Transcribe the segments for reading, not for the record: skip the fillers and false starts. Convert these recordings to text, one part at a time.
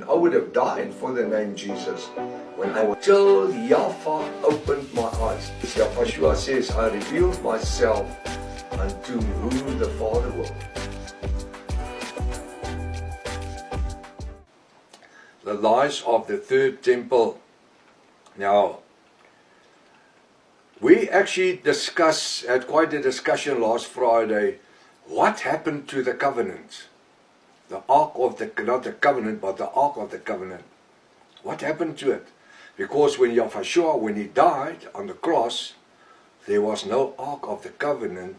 I would have died for the name Jesus until Yahweh opened my eyes. Yahshua says, I revealed myself unto who the Father will. The lies of the third temple. Now, we actually had quite a discussion last Friday. What happened to the covenant? The Ark of the, not the covenant, but the Ark of the Covenant. What happened to it? Because when Yahshua, when he died on the cross, there was no Ark of the Covenant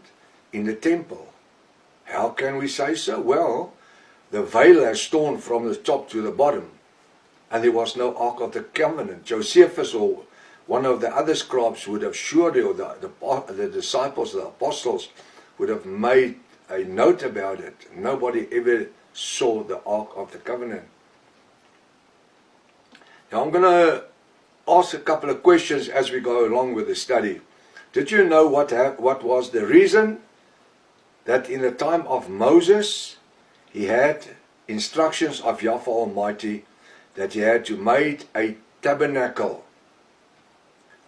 in the temple. How can we say so? Well, the veil has torn from the top to the bottom, and there was no Ark of the Covenant. Josephus or one of the other scribes would have surely, or the disciples, the apostles, would have made a note about it. Nobody ever saw the Ark of the Covenant. Now I'm going to ask a couple of questions as we go along with the study. Did you know what was the reason that in the time of Moses he had instructions of Yahweh Almighty that he had to make a tabernacle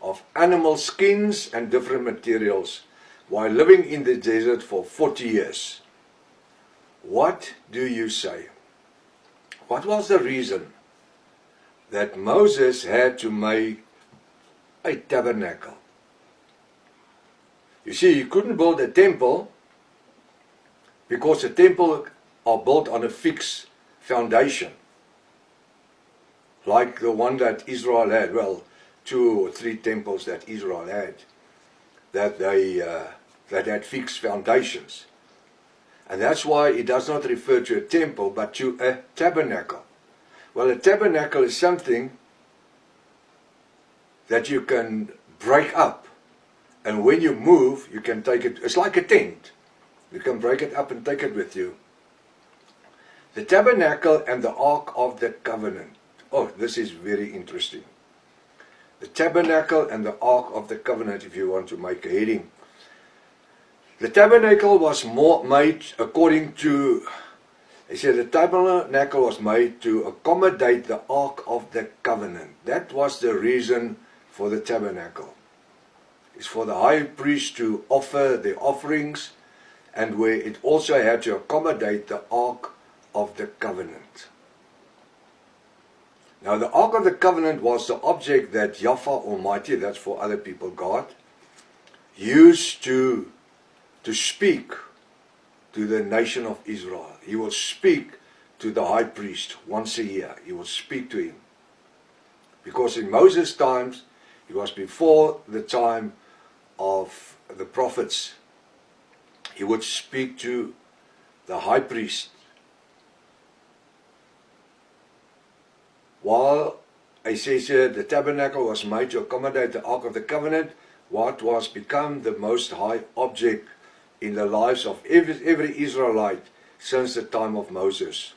of animal skins and different materials while living in the desert for 40 years? What do you say? What was the reason that Moses had to make a tabernacle? You see, he couldn't build a temple because the temple are built on a fixed foundation, like the one that Israel had. Well, 2 or 3 temples that Israel had, that had fixed foundations. And that's why it does not refer to a temple, but to a tabernacle. Well, a tabernacle is something that you can break up. And when you move, you can take it. It's like a tent. You can break it up and take it with you. The tabernacle and the Ark of the Covenant. Oh, this is very interesting. The tabernacle and the Ark of the Covenant, if you want to make a heading. The tabernacle was made according to, he said the tabernacle was made to accommodate the Ark of the Covenant. That was the reason for the tabernacle. It's for the high priest to offer the offerings, and where it also had to accommodate the Ark of the Covenant. Now the Ark of the Covenant was the object that Yahweh Almighty, that's for other people God, used to speak to the nation of Israel. He will speak to the high priest once a year. He will speak to him. Because in Moses' times, it was before the time of the prophets. He would speak to the high priest. While it says here, the tabernacle was made to accommodate the Ark of the Covenant, what was become the most high object in the lives of every Israelite since the time of Moses.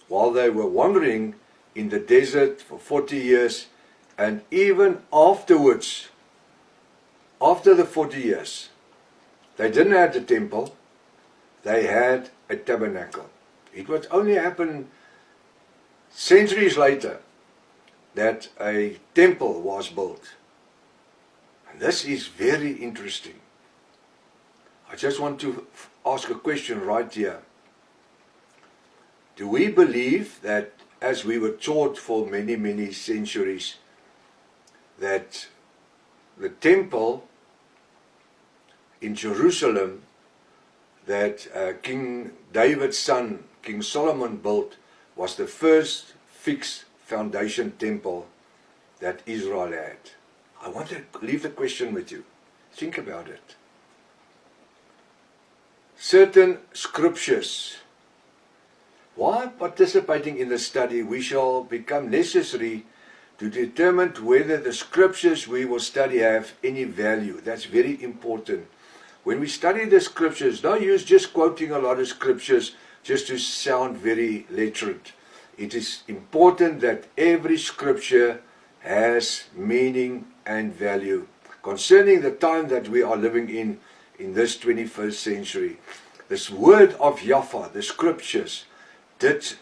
While they were wandering in the desert for 40 years, and even afterwards, after the 40 years, they didn't have the temple, they had a tabernacle. It would only happen centuries later that a temple was built. And this is very interesting. I just want to ask a question right here. Do we believe that, as we were taught for many, many centuries, that the temple in Jerusalem that King David's son, King Solomon, built was the first fixed foundation temple that Israel had? I want to leave the question with you. Think about it. Certain scriptures. While participating in the study, we shall become necessary to determine whether the scriptures we will study have any value. That's very important. When we study the scriptures, don't use just quoting a lot of scriptures just to sound very literate. It is important that every scripture has meaning and value. Concerning the time that we are living in this 21st century, this word of Yahweh, the scriptures, did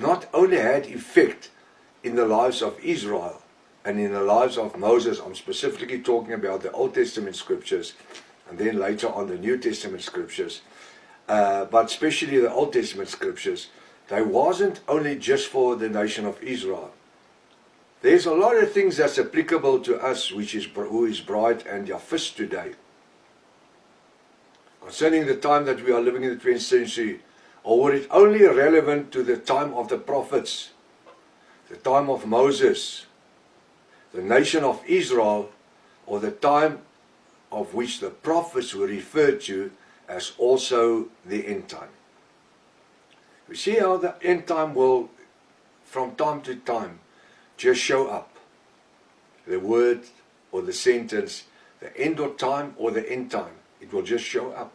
not only had effect in the lives of Israel and in the lives of Moses. I'm specifically talking about the Old Testament scriptures, and then later on the New Testament scriptures, but especially the Old Testament scriptures. They wasn't only just for the nation of Israel. There's a lot of things that's applicable to us, who is bright and Japhis today. Concerning the time that we are living in the 20th century, or were it only relevant to the time of the prophets, the time of Moses, the nation of Israel, or the time of which the prophets were referred to as also the end time? We see how the end time will, from time to time, just show up. The word or the sentence, the end of time or the end time, it will just show up.